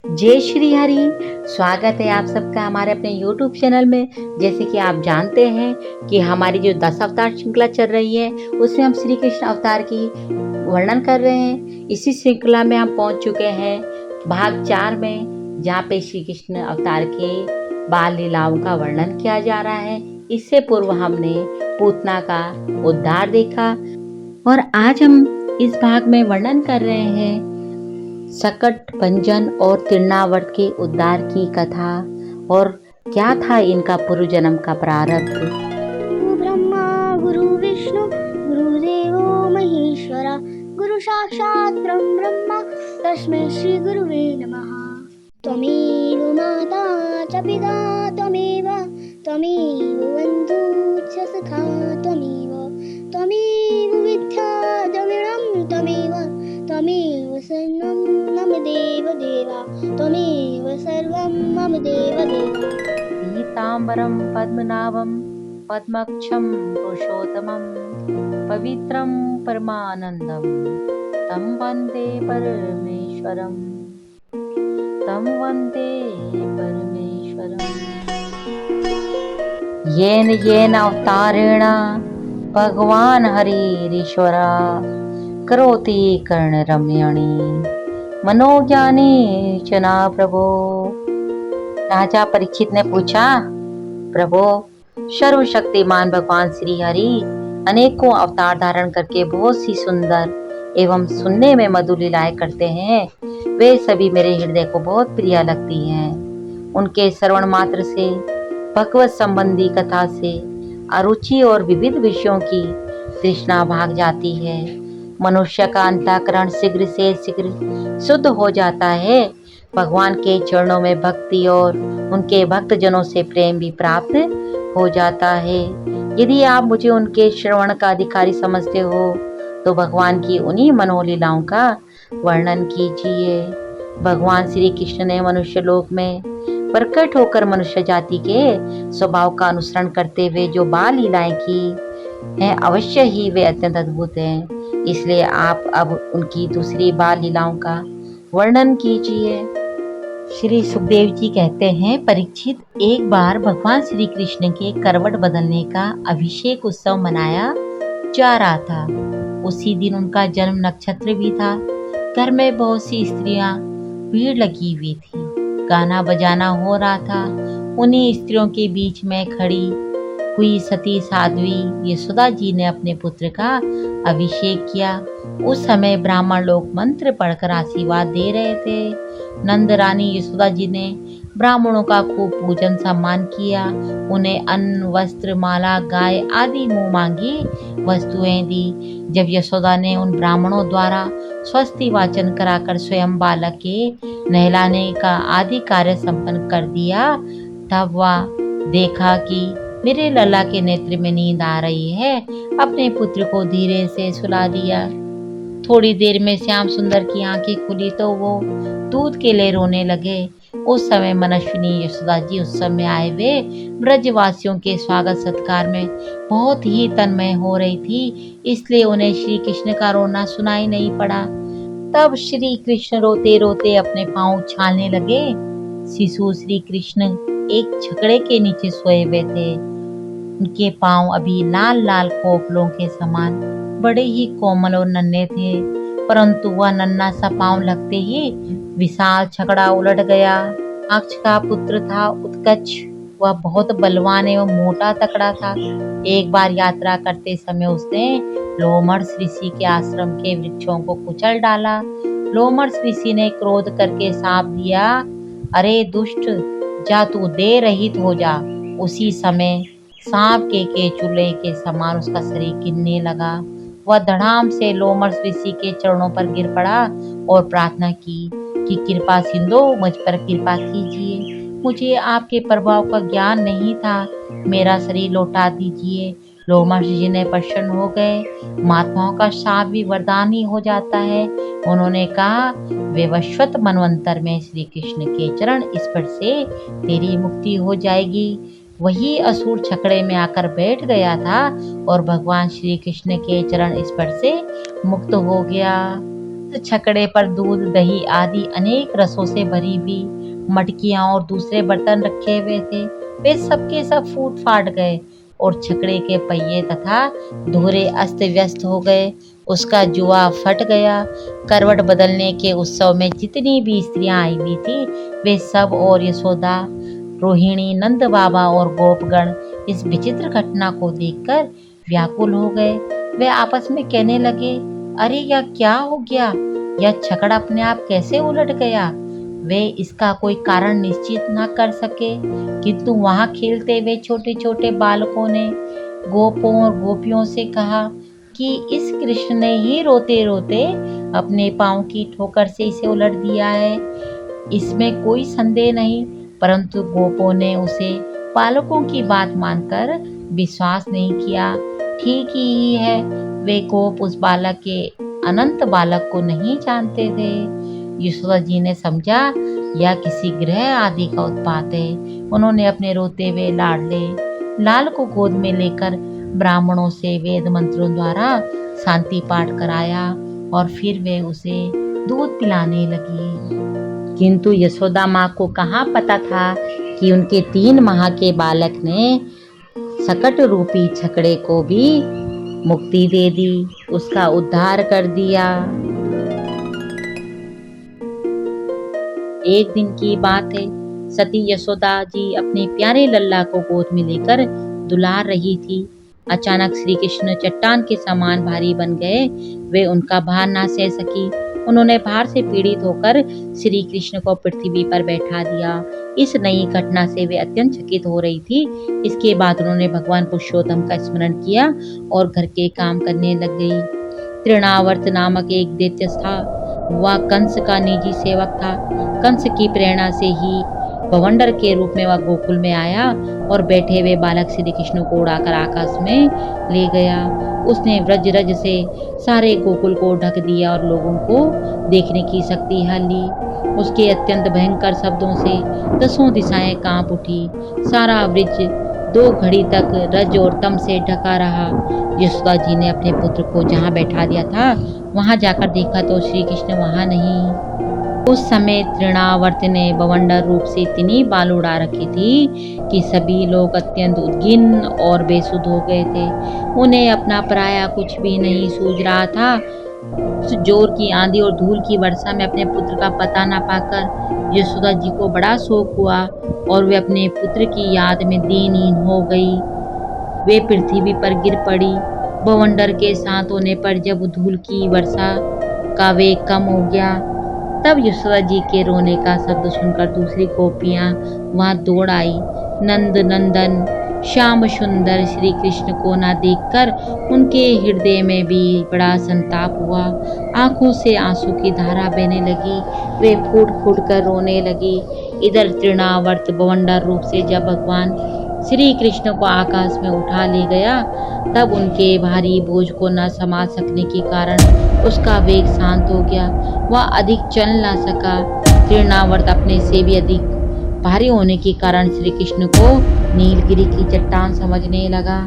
जय श्री हरि। स्वागत है आप सबका हमारे अपने YouTube चैनल में। जैसे कि आप जानते हैं कि हमारी जो 10 अवतार श्रृंखला चल रही है उसमें हम श्री कृष्ण अवतार की वर्णन कर रहे हैं। इसी श्रृंखला में हम पहुंच चुके हैं भाग 4 में, जहाँ पे श्री कृष्ण अवतार के बाल लीलाओं का वर्णन किया जा रहा है। इससे पूर्व हमने पूतना का उद्धार देखा और आज हम इस भाग में वर्णन कर रहे हैं सकट भंजन और तिरनावर्त के उद्धार की कथा और क्या था इनका पूर्व जन्म का प्रारब्ध। गुरु ब्रह्मा गुरु विष्णु गुरुदेवो महेश्वरा गुरु साक्षात् ब्रह्मा तस्मै श्री गुरुवे नमः। त्वमेव माता च पिता त्वमेव बन्धु च सखा त्वमेव विद्या द्रविणं त्वमेव सर्वं मम देवा त्वमेव सर्वं मम देवा। पीताम्बरं पद्मनाभं पद्मक्षं पुरुषोत्तमं पवित्रं परमानन्दं तं वन्दे परमेश्वरम्। येन येन अवतारेण भगवान हरिरीश्वर करोति कर्णरम्यणि मनोज्ञानी च न प्रभो। राजा परीक्षित ने पूछा, प्रभो, सर्वशक्तिमान भगवान श्री हरि अनेकों अवतार धारण करके बहुत सी सुंदर एवं सुनने में मधुर लीलाएं करते हैं। वे सभी मेरे हृदय को बहुत प्रिय लगती हैं। उनके श्रवण मात्र से, भगवत संबंधी कथा से अरुचि और विविध विषयों की तृष्णा भाग जाती है। मनुष्य का अंतःकरण शीघ्र से शीघ्र शुद्ध हो जाता है। भगवान के चरणों में भक्ति और उनके भक्तजनों से प्रेम भी प्राप्त हो जाता है। यदि आप मुझे उनके श्रवण का अधिकारी समझते हो तो भगवान की उन्हीं मनोलीलाओं का वर्णन कीजिए। भगवान श्री कृष्ण ने मनुष्य लोक में प्रकट होकर मनुष्य जाति के स्वभाव का अनुसरण करते हुए जो बाल लीलाएं की हैं, अवश्य ही वे अत्यंत अद्भुत हैं। इसलिए आप अब उनकी दूसरी बाल लीलाओं का वर्णन कीजिए। श्री सुखदेव जी कहते हैं, परीक्षित, एक बार भगवान श्री कृष्ण के करवट बदलने का अभिषेक उत्सव मनाया जा रहा था। उसी दिन उनका जन्म नक्षत्र भी था। घर में बहुत सी स्त्रियां भीड़ लगी हुई थी। गाना बजाना हो रहा था। उन्हीं स्त्रियों के बीच में खड़ी हुई सती साध्वी यशोदा जी ने अपने पुत्र का अभिषेक किया। उस समय ब्राह्मण लोग मंत्र पढ़कर आशीर्वाद दे रहे थे। नंद रानी यशोदा जी ने ब्राह्मणों का खूब पूजन सम्मान किया। उन्हें अन्न, वस्त्र, माला, गाय आदि मुंह मांगी वस्तुएं दी। जब यशोदा ने उन ब्राह्मणों द्वारा स्वस्ति वाचन कराकर स्वयं बालक के नहलाने का आदि कार्य संपन्न कर दिया, तब वह देखा कि मेरे लला के नेत्र में नींद आ रही है। अपने पुत्र को धीरे से सुला दिया। थोड़ी देर में श्याम सुंदर की आंखें खुली तो वो दूध के लिए रोने लगे। उस समय मनस्विनी यशोदा जी उस समय आए वे ब्रजवासियों के स्वागत सत्कार में बहुत ही तन्मय हो रही थी, इसलिए उन्हें श्री कृष्ण का रोना सुनाई नहीं पड़ा। तब श्री कृष्ण रोते रोते अपने पांव उछालने लगे। शिशु श्री कृष्ण एक छकड़े के नीचे सोए हुए थे। उनके पांव अभी लाल लाल कोपलों के समान बड़े ही कोमल और नन्हे थे, परंतु वह नन्हा सा पांव लगते ही विशाल छकड़ा उलट गया। अक्ष का पुत्र था उत्कच। वह बहुत बलवान एवं मोटा तकड़ा था। एक बार यात्रा करते समय उसने लोमर्ष ऋषि के आश्रम के वृक्षों को कुचल डाला। लोमर्ष ऋषि ने क्रोध करके शाप दिया, अरे दुष्ट, जा तू देह रहित हो जा। उसी समय सांप के केचुले के समान उसका शरीर गिरने लगा। वह धड़ाम से लोमर्ष ऋषि के चरणों पर गिर पड़ा और प्रार्थना की कि कृपा सिंधु, मुझ पर कृपा कीजिए। मुझे आपके प्रभाव का ज्ञान नहीं था। मेरा शरीर लौटा दीजिए। लोमर्ष जी ने प्रसन्न हो गए। महात्माओं का शाप भी वरदान ही हो जाता है। उन्होंने कहा, वैवस्वत मनवंतर में श्री कृष्ण के चरण स्पर्श से तेरी मुक्ति हो जाएगी। वही असुर छकड़े में आकर बैठ गया था और भगवान श्री कृष्ण के चरण स्पर्श से मुक्त हो गया। उस छकड़े पर दूध, दही आदि अनेक रसों से भरी हुई मटकियां और दूसरे बर्तन रखे हुए थे। वे सबके सब फूट फाट गए और छकड़े के पहिए तथा धोरे अस्त व्यस्त हो गए। उसका जुआ फट गया। करवट बदलने के उत्सव में जितनी भी स्त्रियां आई हुई थी, वे सब और यशोदा, रोहिणी, नंद बाबा और गोपगण इस विचित्र घटना को देखकर व्याकुल हो गए। वे आपस में कहने लगे, अरे यह क्या हो गया? यह छकड़ा अपने आप कैसे उलट गया? वे इसका कोई कारण निश्चित न कर सके, किंतु वहां खेलते हुए छोटे छोटे बालकों ने गोपों और गोपियों से कहा कि इस कृष्ण ने ही रोते रोते अपने पांव की ठोकर से इसे उलट दिया है। इसमें कोई संदेह नहीं, परंतु गोपों ने उसे बालकों की बात मानकर विश्वास नहीं किया। ठीक ही है, वे गोप उस बालक के अनंत बालक को नहीं जानते थे। यशोदा जी ने समझा यह किसी ग्रह आदि का उत्पात है। उन्होंने अपने रोते हुए लाडले लाल को गोद में लेकर ब्राह्मणों से वेद मंत्रों द्वारा शांति पाठ कराया और फिर वे उसे दूध पिलाने लगी। किंतु यशोदा माँ को कहाँ पता था कि उनके 3 माह के बालक ने सकट रूपी छकड़े को भी मुक्ति दे दी, उसका उद्धार कर दिया। एक दिन की बात है, सती यशोदा जी अपने प्यारे लल्ला को गोद में लेकर दुलार रही थी। अचानक श्री कृष्ण चट्टान के समान भारी बन गए। वे उनका भार ना सह सकी। उन्होंने भार से पीड़ित होकर श्री कृष्ण को पृथ्वी पर बैठा दिया। इस नई घटना से वे अत्यंत चकित हो रही थी। इसके बाद उन्होंने भगवान पुरुषोत्तम का स्मरण किया और घर के काम करने लग गई। तृणावर्त नामक एक दैत्य था। वह कंस का निजी सेवक था। कंस की प्रेरणा से ही बवंडर के रूप में वह गोकुल में आया और बैठे हुए बालक श्री कृष्ण को उड़ाकर आकाश में ले गया। उसने व्रज रज से सारे गोकुल को ढक दिया और लोगों को देखने की शक्ति हर ली। उसके अत्यंत भयंकर शब्दों से 10 दिशाएं कांप उठी। सारा वृक्ष 2 घड़ी तक रज और तम से ढका रहा। यशोदा जी ने अपने पुत्र को जहाँ बैठा दिया था वहां जाकर देखा तो श्री कृष्ण वहां नहीं। उस समय तृणावर्त ने बवंडर रूप से इतनी बाल उड़ा रखी थी कि सभी लोग अत्यंत उद्गिन्न और बेसुध हो गए थे। उन्हें अपना पराया कुछ भी नहीं सूझ रहा था। उस जोर की आंधी और धूल की वर्षा में अपने पुत्र का पता न पाकर यशोदा जी को बड़ा शोक हुआ और वे अपने पुत्र की याद में दीनहीन हो गई। वे पृथ्वी पर गिर पड़ी। बवंडर के शांत होने पर जब धूल की वर्षा का वेग कम हो गया, तब यशोदा जी के रोने का शब्द सुनकर दूसरी गोपियां वहां दौड़ आई। नंद नंदन श्याम सुंदर श्री कृष्ण को ना देखकर उनके हृदय में भी बड़ा संताप हुआ। आंखों से आंसू की धारा बहने लगी। वे फूट फूट कर रोने लगी। इधर तृणावर्त बवंडर रूप से जब भगवान श्री कृष्ण को आकाश में उठा ले गया, तब उनके भारी बोझ को न संभाल सकने के कारण उसका वेग शांत हो गया। वह अधिक चल ना सका। तृणावर्त अपने से भी अधिक भारी होने के कारण श्री कृष्ण को नीलगिरी की चट्टान समझने लगा।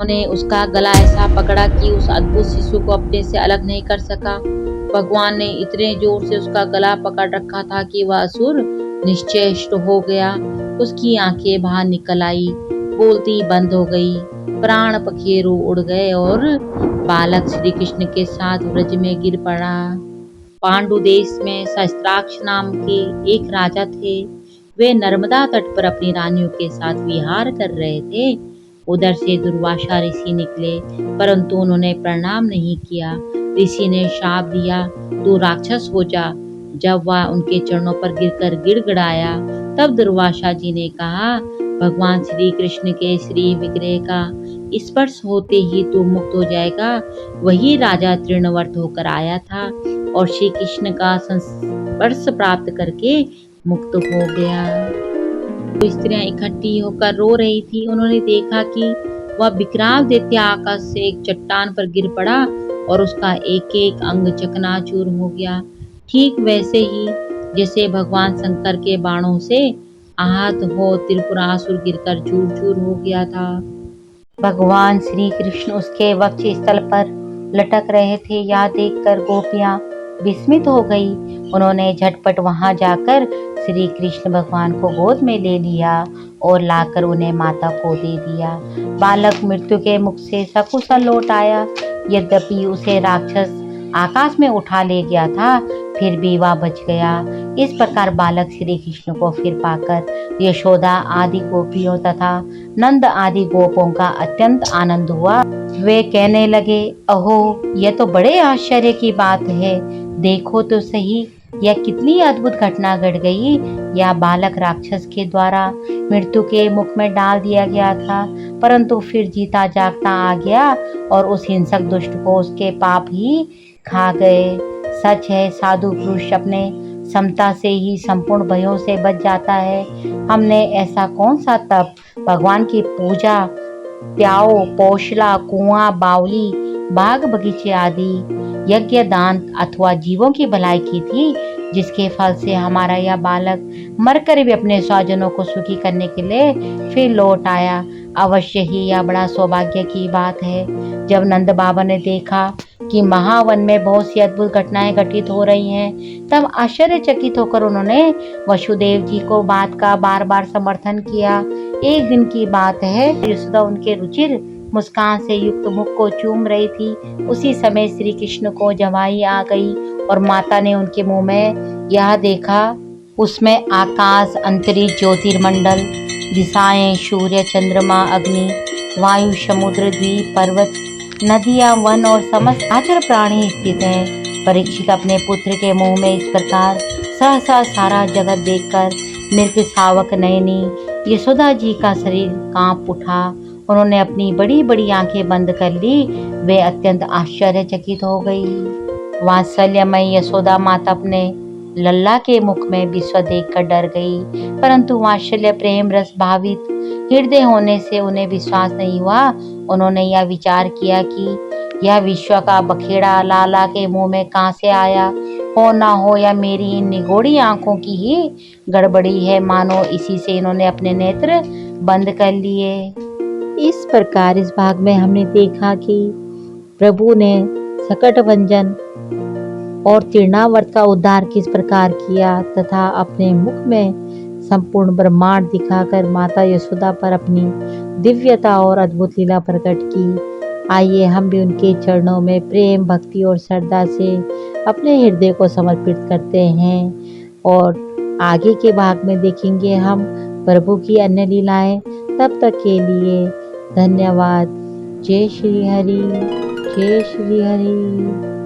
उन्हें उसका गला ऐसा पकड़ा कि उस अद्भुत शिशु को अपने से अलग नहीं कर सका। भगवान ने इतने जोर से उसका गला पकड़ रखा था कि वह असुर निश्चेष्ट हो गया। उसकी आंखें बाहर निकल आई, बोलती बंद हो गई, प्राण पखेरु उड़ गए और बालक श्री कृष्ण के साथ व्रज में गिर पड़ा। पांडु देश में सहस्त्राक्ष नाम के एक राजा थे। वे नर्मदा तट पर अपनी रानियों के साथ विहार कर रहे थे। उधर से दुर्वासा ऋषि निकले, परंतु उन्होंने प्रणाम नहीं किया। ऋषि ने शाप दिया, तू राक्षस हो जा। जब वह उनके चरणों पर गिरकर गिड़गिड़ाया, तब दुर्वासा जी ने कहा, भगवान श्री कृष्ण के श्री विग्रह का स्पर्श होते ही तू मुक्त हो जाएगा। वही राजा तृणवर्त होकर आया था और श्री कृष्ण का स्पर्श प्राप्त करके मुक्त हो गया। तो स्त्रियां इकट्ठी होकर रो रही थी। उन्होंने देखा कि वह विकराल दैत्य आकाश से एक चट्टान पर गिर पड़ा और उसका एक एक अंग चकनाचूर हो गया। ठीक वैसे ही जैसे भगवान शंकर के बाणों से आहत हो त्रिपुरासुर गिरकर चूर चूर हो गया था। भगवान श्री कृष्ण उसके वक्ष स्थल पर लटक रहे थे। यह देखकर गोपियां विस्मित हो गई। उन्होंने झटपट वहां जाकर श्री कृष्ण भगवान को गोद में ले लिया और लाकर उन्हें माता को दे दिया। बालक मृत्यु के मुख से सकुशल लौट आया। यद्यपि उसे राक्षस आकाश में उठा ले गया था, फिर भी वह बच गया। इस प्रकार बालक श्री कृष्ण को फिर पाकर यशोदा आदि गोपियों तथा नंद आदि गोपों का अत्यंत आनंद हुआ। वे कहने लगे, अहो, यह तो बड़े आश्चर्य की बात है। देखो तो सही, यह कितनी अद्भुत घटना घट गई। यह बालक राक्षस के द्वारा मृत्यु के मुख में डाल दिया गया था, परंतु फिर जीता जागता आ गया और उस हिंसक दुष्ट को उसके पाप ही खा गए। सच है, साधु पुरुष अपने समता से ही संपूर्ण भयों से बच जाता है। हमने ऐसा कौन सा तप, भगवान की पूजा, प्याओ, पौशला, कुआं, बावली, बाग बगीचे आदि यज्ञ, दान अथवा जीवों की भलाई की थी, जिसके फल से हमारा यह बालक मरकर भी अपने स्वजनों को सुखी करने के लिए फिर लौट आया। अवश्य ही यह बड़ा सौभाग्य की बात है। जब नंद बाबा ने देखा कि महावन में बहुत सी अद्भुत घटनाएं घटित हो रही हैं, तब आश्चर्यचकित होकर उन्होंने वसुदेव जी को बात का बार बार समर्थन किया। एक दिन की बात है, यशोदा उनके रुचिर मुस्कान से युक्त मुख को चूम रही थी। उसी समय श्री कृष्ण को जवाई आ गई और माता ने उनके मुंह में यह देखा। उसमें आकाश, अंतरिक्ष, ज्योतिर्मंडल, दिशाएं, सूर्य, चंद्रमा, अग्नि, वायु, समुद्र, द्वीप, पर्वत, नदियां, वन और समस्त आचर प्राणी स्थित हैं। परीक्षित अपने पुत्र के मुंह में इस प्रकार सहसा सारा जगत देखकर मृग सावक नयनी यशोदा जी का शरीर कांप उठा। उन्होंने अपनी बड़ी बड़ी आंखें बंद कर ली। वे अत्यंत आश्चर्यचकित हो गई। वात्सल्यमयी यशोदा माता अपने लल्ला के मुख में विश्व देखकर डर गई, परंतु वात्सल्य प्रेम रस भावित हृदय होने से उन्हें विश्वास नहीं हुआ। उन्होंने यह विचार किया कि यह विश्व का बखेड़ा लाला के मुंह में कहां से आया, हो ना हो या मेरी इन निगोड़ी आंखों की ही गड़बड़ी है। मानो इसी से इन्होंने अपने नेत्र बंद कर लिए। इस प्रकार इस भाग में हमने देखा कि प्रभु ने सकट भंजन और तृणावर्त का उद्धार किस प्रकार किया तथा अपने मुख में संपूर्ण ब्रह्मांड दिखाकर माता यशोदा पर अपनी दिव्यता और अद्भुत लीला प्रकट की। आइए हम भी उनके चरणों में प्रेम, भक्ति और श्रद्धा से अपने हृदय को समर्पित करते हैं और आगे के भाग में देखेंगे हम प्रभु की अन्य लीलाएं। तब तक के लिए धन्यवाद। जय श्री हरि, जय श्री हरि।